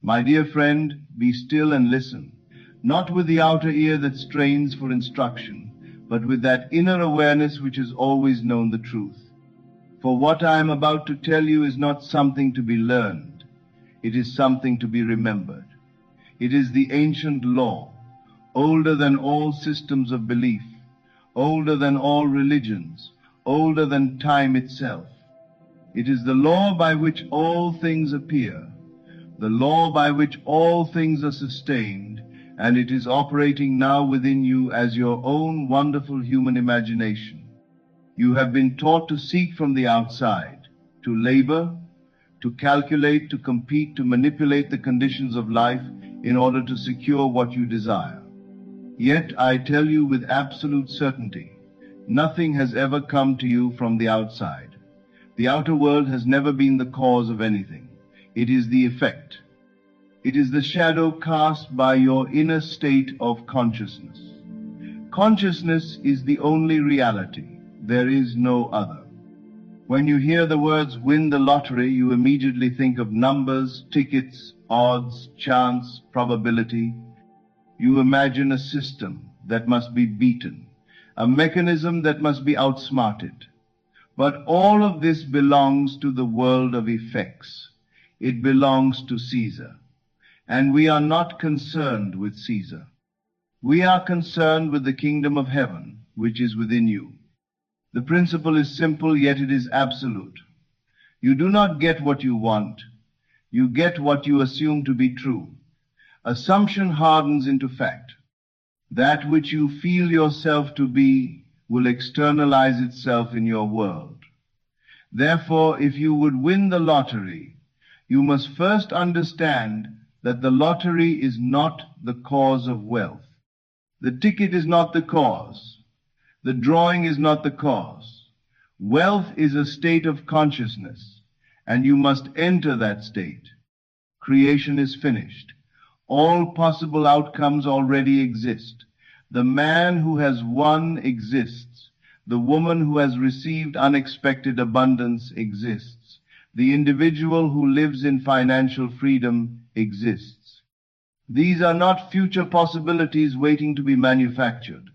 My dear friend, be still and listen, not with the outer ear that strains for instruction, but with that inner awareness which has always known the truth. For what I am about to tell you is not something to be learned. It is something to be remembered. It is the ancient law, older than all systems of belief, older than all religions, older than time itself. It is the law by which all things appear, the law by which all things are sustained, and it is operating now within you as your own wonderful human imagination. You have been taught to seek from the outside, to labor, to calculate, to compete, to manipulate the conditions of life in order to secure what you desire. Yet I tell you with absolute certainty, nothing has ever come to you from the outside. The outer world has never been the cause of anything. It is the effect. It is the shadow cast by your inner state of consciousness. Consciousness is the only reality. There is no other. When you hear the words win the lottery, you immediately think of numbers, tickets, odds, chance, probability. You imagine a system that must be beaten, a mechanism that must be outsmarted. But all of this belongs to the world of effects. It belongs to Caesar. And we are not concerned with Caesar. We are concerned with the kingdom of heaven, which is within you. The principle is simple, yet it is absolute. You do not get what you want. You get what you assume to be true. Assumption hardens into fact. That which you feel yourself to be will externalize itself in your world. Therefore, if you would win the lottery, you must first understand that the lottery is not the cause of wealth. The ticket is not the cause. The drawing is not the cause. Wealth is a state of consciousness, and you must enter that state. Creation is finished. All possible outcomes already exist. The man who has won exists. The woman who has received unexpected abundance exists. The individual who lives in financial freedom exists. These are not future possibilities waiting to be manufactured.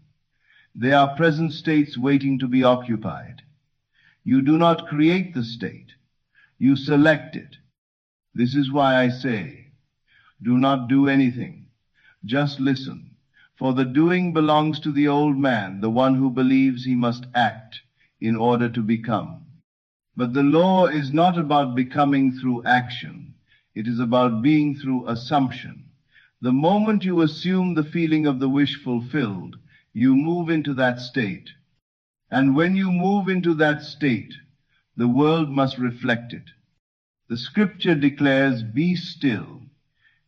They are present states waiting to be occupied. You do not create the state. You select it. This is why I say, do not do anything. Just listen. For the doing belongs to the old man, the one who believes he must act in order to become. But the law is not about becoming through action. It is about being through assumption. The moment you assume the feeling of the wish fulfilled, you move into that state. And when you move into that state, the world must reflect it. The scripture declares, "Be still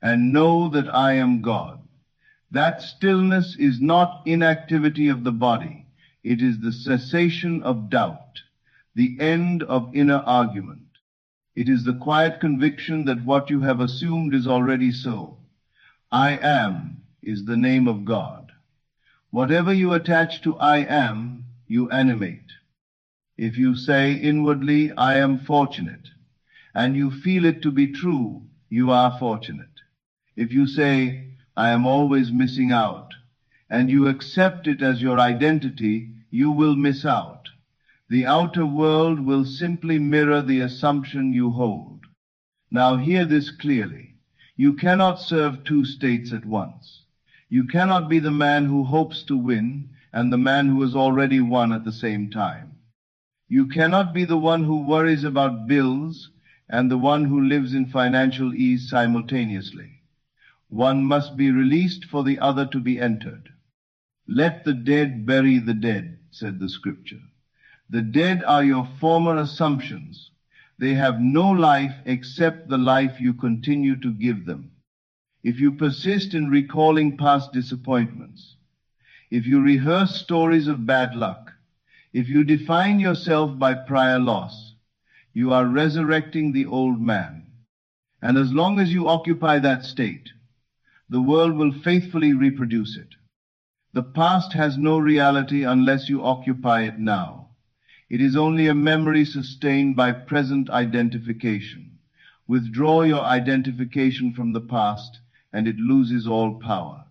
and know that I am God." That stillness is not inactivity of the body. It is the cessation of doubt, the end of inner argument. It is the quiet conviction that what you have assumed is already so. I am is the name of God. Whatever you attach to I am, you animate. If you say inwardly, I am fortunate, and you feel it to be true, you are fortunate. If you say, I am always missing out, and you accept it as your identity, you will miss out. The outer world will simply mirror the assumption you hold. Now hear this clearly. You cannot serve two states at once. You cannot be the man who hopes to win and the man who has already won at the same time. You cannot be the one who worries about bills and the one who lives in financial ease simultaneously. One must be released for the other to be entered. Let the dead bury the dead, said the scripture. The dead are your former assumptions. They have no life except the life you continue to give them. If you persist in recalling past disappointments, if you rehearse stories of bad luck, if you define yourself by prior loss, you are resurrecting the old man. And as long as you occupy that state, the world will faithfully reproduce it. The past has no reality unless you occupy it now. It is only a memory sustained by present identification. Withdraw your identification from the past, and it loses all power.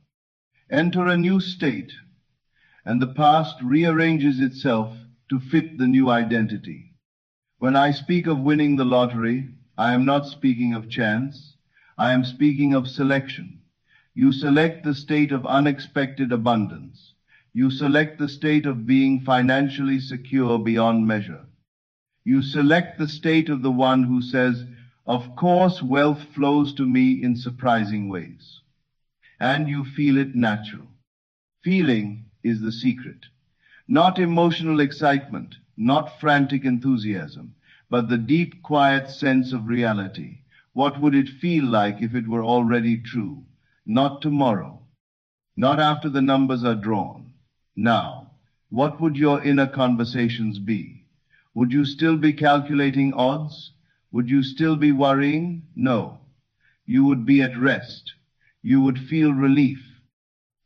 Enter a new state, and the past rearranges itself to fit the new identity. When I speak of winning the lottery, I am not speaking of chance. I am speaking of selection. You select the state of unexpected abundance. You select the state of being financially secure beyond measure. You select the state of the one who says, "Of course, wealth flows to me in surprising ways." And you feel it natural. Feeling is the secret. Not emotional excitement, not frantic enthusiasm, but the deep, quiet sense of reality. What would it feel like if it were already true? Not tomorrow, not after the numbers are drawn. Now, what would your inner conversations be? Would you still be calculating odds? Would you still be worrying? No. You would be at rest. You would feel relief.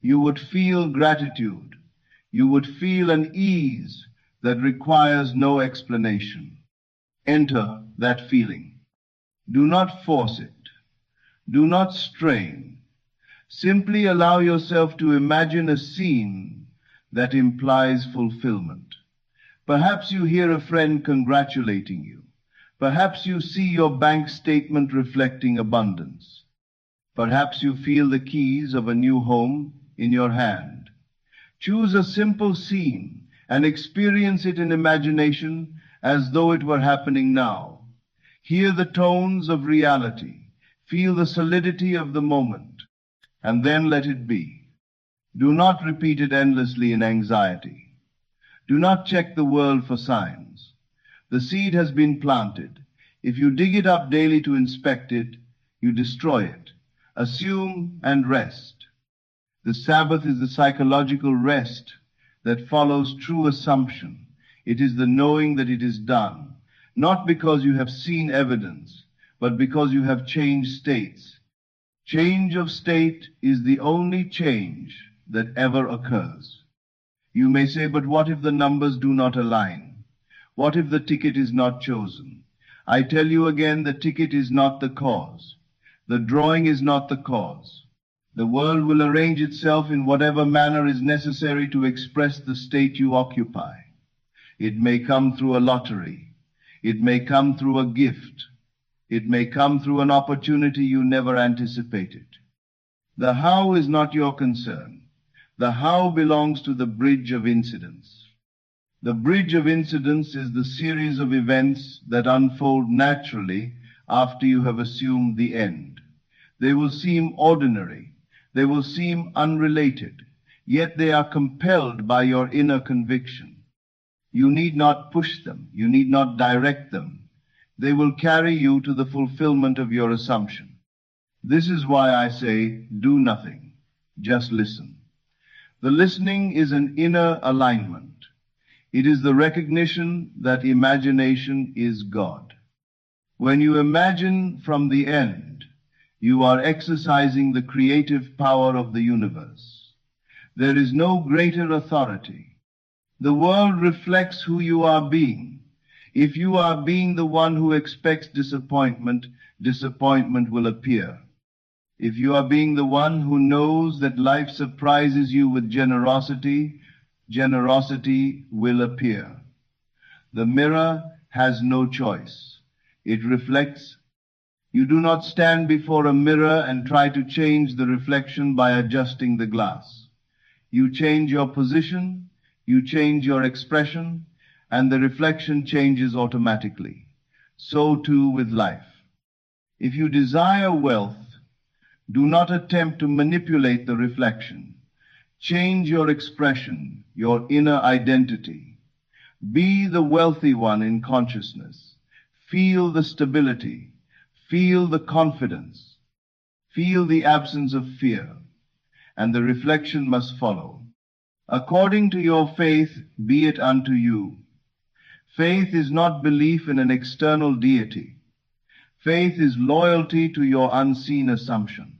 You would feel gratitude. You would feel an ease that requires no explanation. Enter that feeling. Do not force it. Do not strain. Simply allow yourself to imagine a scene that implies fulfillment. Perhaps you hear a friend congratulating you. Perhaps you see your bank statement reflecting abundance. Perhaps you feel the keys of a new home in your hand. Choose a simple scene and experience it in imagination as though it were happening now. Hear the tones of reality. Feel the solidity of the moment, and then let it be. Do not repeat it endlessly in anxiety. Do not check the world for signs. The seed has been planted. If you dig it up daily to inspect it, you destroy it. Assume and rest. The Sabbath is the psychological rest that follows true assumption. It is the knowing that it is done, not because you have seen evidence, but because you have changed states. Change of state is the only change that ever occurs. You may say, but what if the numbers do not align? What if the ticket is not chosen? I tell you again, the ticket is not the cause. The drawing is not the cause. The world will arrange itself in whatever manner is necessary to express the state you occupy. It may come through a lottery. It may come through a gift. It may come through an opportunity you never anticipated. The how is not your concern. The how belongs to the bridge of incidents. The bridge of incidents is the series of events that unfold naturally after you have assumed the end. They will seem ordinary. They will seem unrelated, yet they are compelled by your inner conviction. You need not push them. You need not direct them. They will carry you to the fulfillment of your assumption. This is why I say, do nothing. Just listen. The listening is an inner alignment. It is the recognition that imagination is God. When you imagine from the end, you are exercising the creative power of the universe. There is no greater authority. The world reflects who you are being. If you are being the one who expects disappointment, disappointment will appear. If you are being the one who knows that life surprises you with generosity, generosity will appear. The mirror has no choice. It reflects. You do not stand before a mirror and try to change the reflection by adjusting the glass. You change your position, you change your expression, and the reflection changes automatically. So too with life. If you desire wealth, do not attempt to manipulate the reflection. Change your expression, your inner identity. Be the wealthy one in consciousness. Feel the stability. Feel the confidence. Feel the absence of fear. And the reflection must follow. According to your faith, be it unto you. Faith is not belief in an external deity. Faith is loyalty to your unseen assumption.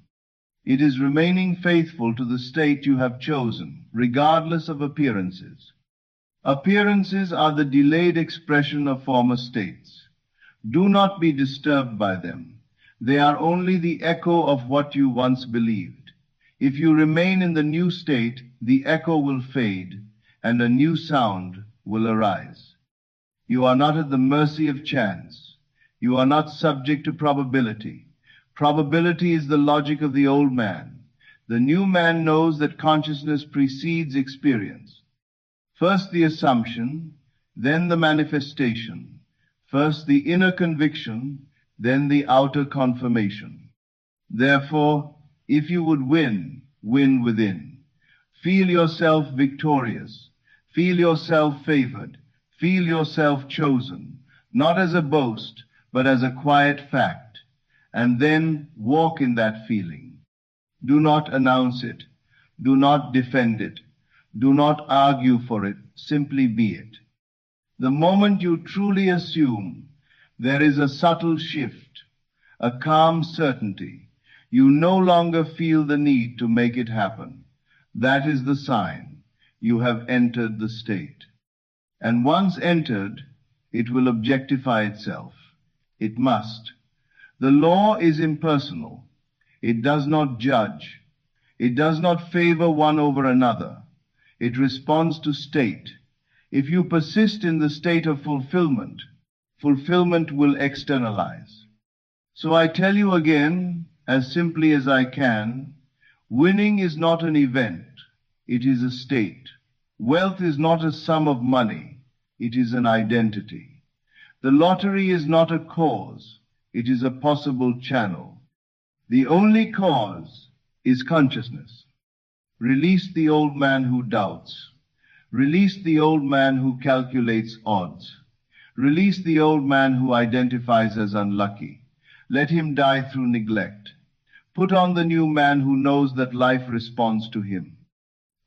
It is remaining faithful to the state you have chosen, regardless of appearances. Appearances are the delayed expression of former states. Do not be disturbed by them. They are only the echo of what you once believed. If you remain in the new state, the echo will fade, and a new sound will arise. You are not at the mercy of chance. You are not subject to probability. Probability is the logic of the old man. The new man knows that consciousness precedes experience. First the assumption, then the manifestation. First the inner conviction, then the outer confirmation. Therefore, if you would win, win within. Feel yourself victorious. Feel yourself favored. Feel yourself chosen, not as a boast, but as a quiet fact. And then walk in that feeling. Do not announce it. Do not defend it. Do not argue for it. Simply be it. The moment you truly assume, there is a subtle shift, a calm certainty. You no longer feel the need to make it happen. That is the sign you have entered the state. And once entered, it will objectify itself. It must. The law is impersonal. It does not judge. It does not favor one over another. It responds to state. If you persist in the state of fulfillment, fulfillment will externalize. So I tell you again, as simply as I can, winning is not an event. It is a state. Wealth is not a sum of money. It is an identity. The lottery is not a cause. It is a possible channel. The only cause is consciousness. Release the old man who doubts. Release the old man who calculates odds. Release the old man who identifies as unlucky. Let him die through neglect. Put on the new man who knows that life responds to him.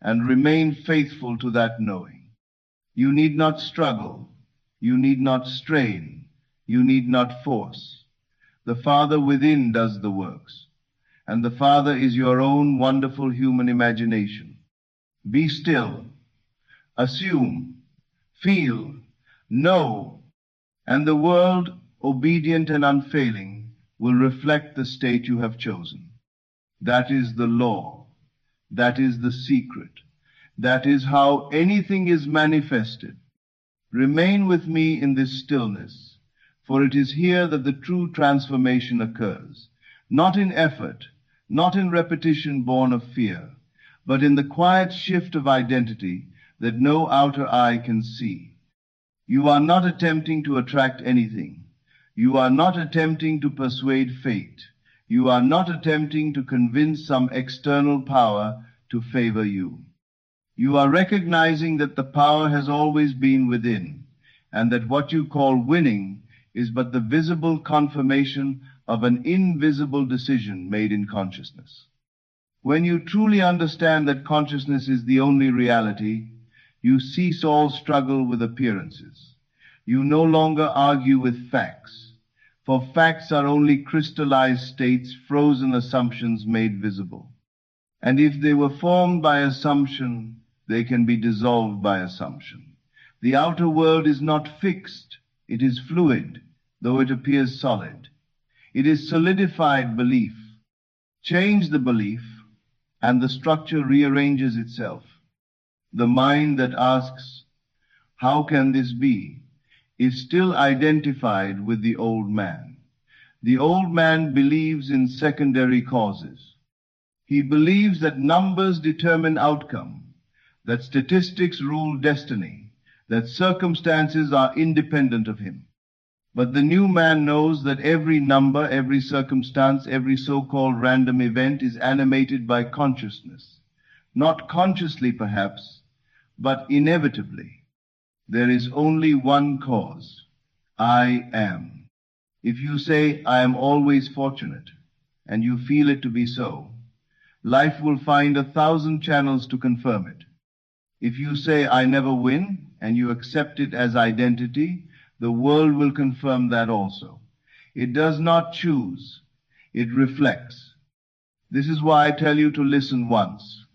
And remain faithful to that knowing. You need not struggle. You need not strain. You need not force. The Father within does the works. And the Father is your own wonderful human imagination. Be still. Assume. Feel. Know. And the world, obedient and unfailing, will reflect the state you have chosen. That is the law. That is the secret. That is how anything is manifested. Remain with me in this stillness, for it is here that the true transformation occurs, not in effort, not in repetition born of fear, but in the quiet shift of identity that no outer eye can see. You are not attempting to attract anything. You are not attempting to persuade fate. You are not attempting to convince some external power to favor you. You are recognizing that the power has always been within, and that what you call winning is but the visible confirmation of an invisible decision made in consciousness. When you truly understand that consciousness is the only reality, you cease all struggle with appearances. You no longer argue with facts, for facts are only crystallized states, frozen assumptions made visible. And if they were formed by assumption, they can be dissolved by assumption. The outer world is not fixed. It is fluid, though it appears solid. It is solidified belief. Change the belief, and the structure rearranges itself. The mind that asks, "How can this be?" is still identified with the old man. The old man believes in secondary causes. He believes that numbers determine outcome, that statistics rule destiny, that circumstances are independent of him. But the new man knows that every number, every circumstance, every so-called random event is animated by consciousness. Not consciously, perhaps, but inevitably. There is only one cause. I am. If you say, "I am always fortunate," and you feel it to be so, life will find 1,000 channels to confirm it. If you say, "I never win," and you accept it as identity, the world will confirm that also. It does not choose. It reflects. This is why I tell you to listen once.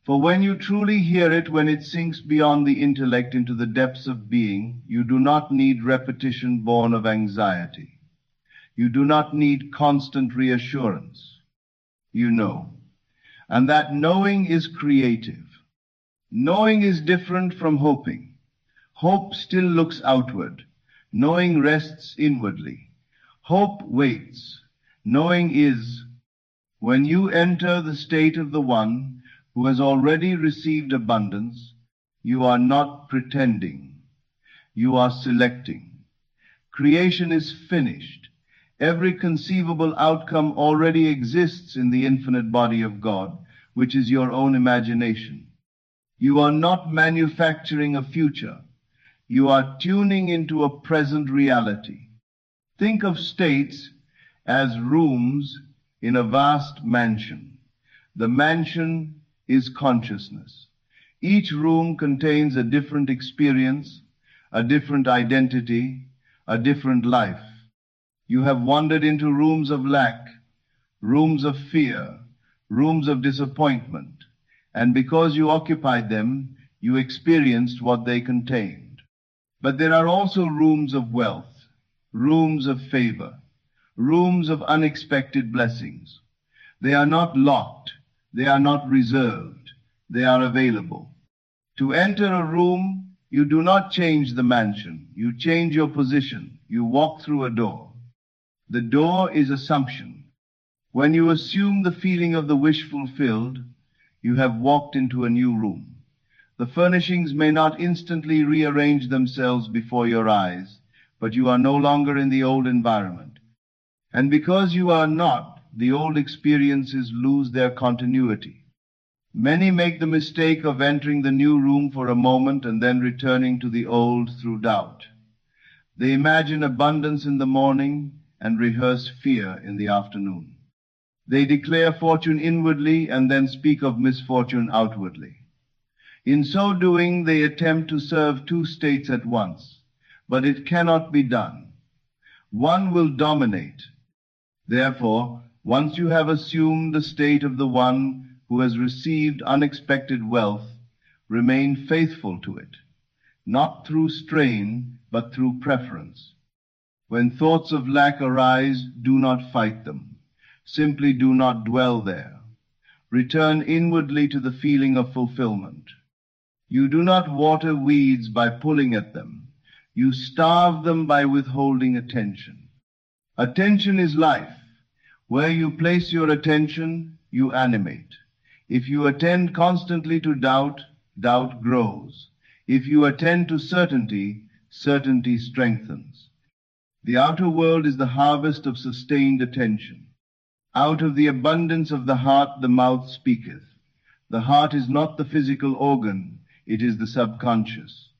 For when you truly hear it, when it sinks beyond the intellect into the depths of being, you do not need repetition born of anxiety. You do not need constant reassurance. You know. And that knowing is creative. Knowing is different from hoping. Hope still looks outward. Knowing rests inwardly. Hope waits. Knowing is. When you enter the state of the one who has already received abundance, you are not pretending. You are selecting. Creation is finished. Every conceivable outcome already exists in the infinite body of God, which is your own imagination. You are not manufacturing a future. You are tuning into a present reality. Think of states as rooms in a vast mansion. The mansion is consciousness. Each room contains a different experience, a different identity, a different life. You have wandered into rooms of lack, rooms of fear, rooms of disappointment, and because you occupied them, you experienced what they contained. But there are also rooms of wealth, rooms of favor, rooms of unexpected blessings. They are not locked, they are not reserved, they are available. To enter a room, you do not change the mansion, you change your position, you walk through a door. The door is assumption. When you assume the feeling of the wish fulfilled, you have walked into a new room. The furnishings may not instantly rearrange themselves before your eyes, but you are no longer in the old environment. And because you are not, the old experiences lose their continuity. Many make the mistake of entering the new room for a moment and then returning to the old through doubt. They imagine abundance in the morning and rehearse fear in the afternoon. They declare fortune inwardly and then speak of misfortune outwardly. In so doing, they attempt to serve two states at once, but it cannot be done. One will dominate. Therefore, once you have assumed the state of the one who has received unexpected wealth, remain faithful to it, not through strain, but through preference. When thoughts of lack arise, do not fight them. Simply do not dwell there. Return inwardly to the feeling of fulfillment. You do not water weeds by pulling at them. You starve them by withholding attention. Attention is life. Where you place your attention, you animate. If you attend constantly to doubt, doubt grows. If you attend to certainty, certainty strengthens. The outer world is the harvest of sustained attention. Out of the abundance of the heart the mouth speaketh. The heart is not the physical organ, it is the subconscious.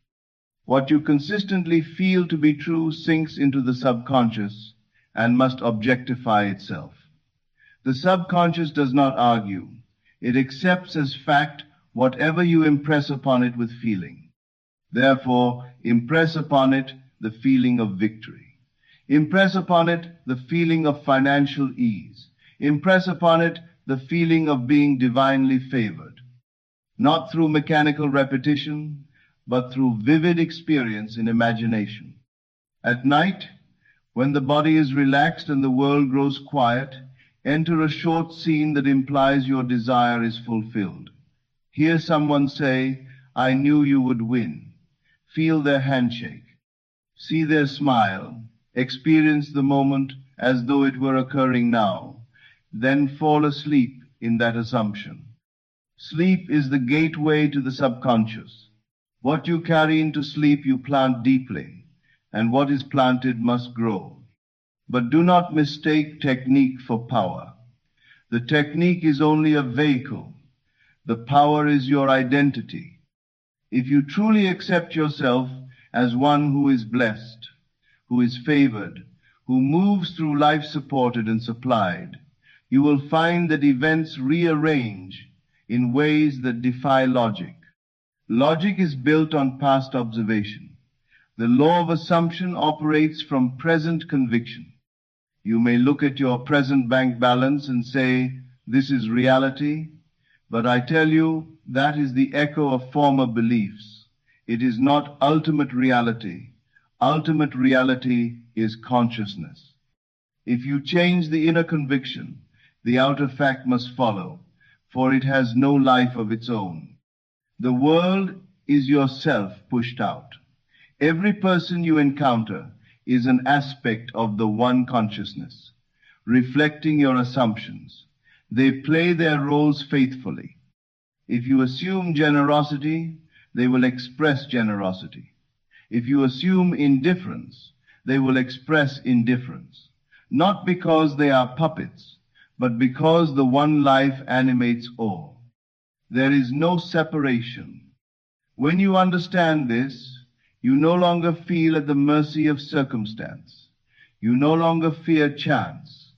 What you consistently feel to be true sinks into the subconscious and must objectify itself. The subconscious does not argue. It accepts as fact whatever you impress upon it with feeling. Therefore, impress upon it the feeling of victory. Impress upon it the feeling of financial ease. Impress upon it the feeling of being divinely favored, not through mechanical repetition, but through vivid experience in imagination. At night, when the body is relaxed and the world grows quiet, enter a short scene that implies your desire is fulfilled. Hear someone say, "I knew you would win." Feel their handshake. See their smile. Experience the moment as though it were occurring now. Then fall asleep in that assumption. Sleep is the gateway to the subconscious. What you carry into sleep you plant deeply, and what is planted must grow. But do not mistake technique for power. The technique is only a vehicle. The power is your identity. If you truly accept yourself as one who is blessed, who is favored, who moves through life supported and supplied, you will find that events rearrange in ways that defy logic. Logic is built on past observation. The law of assumption operates from present conviction. You may look at your present bank balance and say, "This is reality," but I tell you, that is the echo of former beliefs. It is not ultimate reality. Ultimate reality is consciousness. If you change the inner conviction, the outer fact must follow, for it has no life of its own. The world is yourself pushed out. Every person you encounter is an aspect of the one consciousness, reflecting your assumptions. They play their roles faithfully. If you assume generosity, they will express generosity. If you assume indifference, they will express indifference, not because they are puppets, but because the one life animates all. There is no separation. When you understand this, you no longer feel at the mercy of circumstance. You no longer fear chance.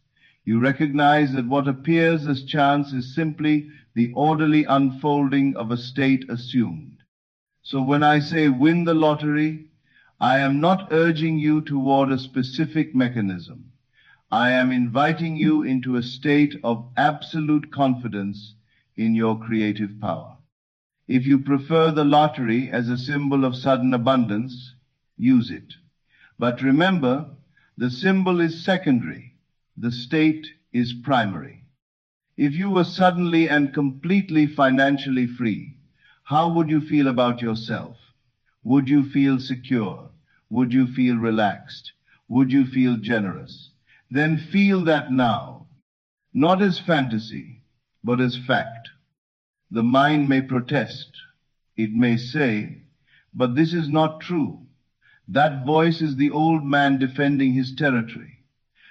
You recognize that what appears as chance is simply the orderly unfolding of a state assumed. So when I say win the lottery, I am not urging you toward a specific mechanism. I am inviting you into a state of absolute confidence in your creative power. If you prefer the lottery as a symbol of sudden abundance, use it. But remember, the symbol is secondary. The state is primary. If you were suddenly and completely financially free, how would you feel about yourself? Would you feel secure? Would you feel relaxed? Would you feel generous? Then feel that now, not as fantasy, but as fact. The mind may protest. It may say, but this is not true. That voice is the old man defending his territory.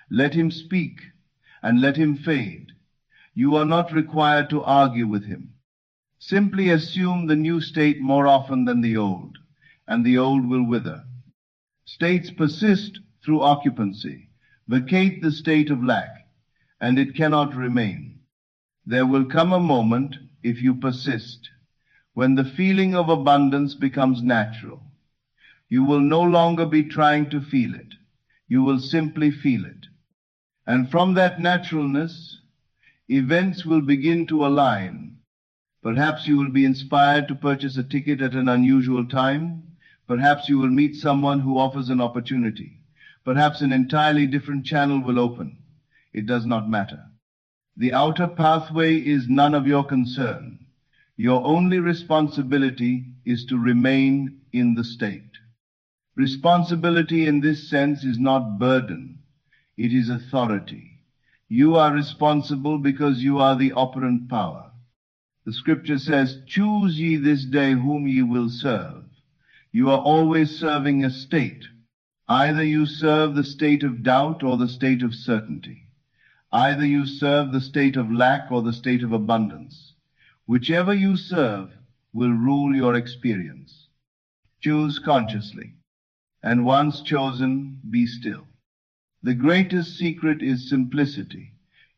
Let him speak and let him fade. You are not required to argue with him. Simply assume the new state more often than the old, and the old will wither. States persist through occupancy. Vacate the state of lack, and it cannot remain. There will come a moment, if you persist, when the feeling of abundance becomes natural. You will no longer be trying to feel it. You will simply feel it. And from that naturalness, events will begin to align. Perhaps you will be inspired to purchase a ticket at an unusual time. Perhaps you will meet someone who offers an opportunity. Perhaps an entirely different channel will open. It does not matter. The outer pathway is none of your concern. Your only responsibility is to remain in the state. Responsibility in this sense is not burden. It is authority. You are responsible because you are the operant power. The scripture says, choose ye this day whom ye will serve. You are always serving a state. Either you serve the state of doubt or the state of certainty. Either you serve the state of lack or the state of abundance. Whichever you serve will rule your experience. Choose consciously, and once chosen, be still. The greatest secret is simplicity.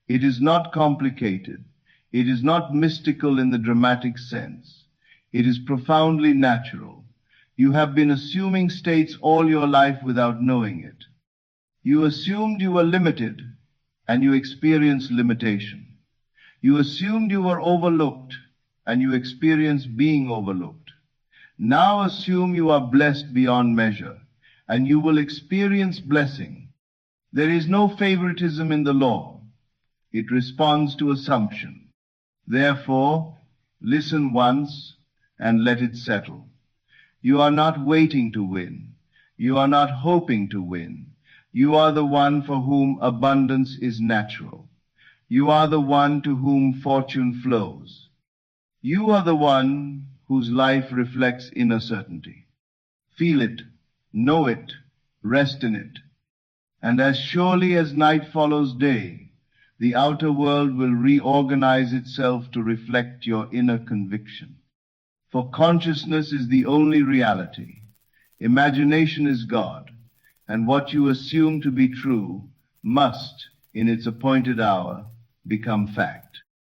It is not complicated. It is not mystical in the dramatic sense. It is profoundly natural. You have been assuming states all your life without knowing it. You assumed you were limited, and you experienced limitation. You assumed you were overlooked, and you experienced being overlooked. Now assume you are blessed beyond measure, and you will experience blessing. There is no favoritism in the law. It responds to assumption. Therefore, listen once and let it settle. You are not waiting to win. You are not hoping to win. You are the one for whom abundance is natural. You are the one to whom fortune flows. You are the one whose life reflects inner certainty. Feel it, know it, rest in it. And as surely as night follows day, the outer world will reorganize itself to reflect your inner conviction. For consciousness is the only reality. Imagination is God, and what you assume to be true must, in its appointed hour, become fact.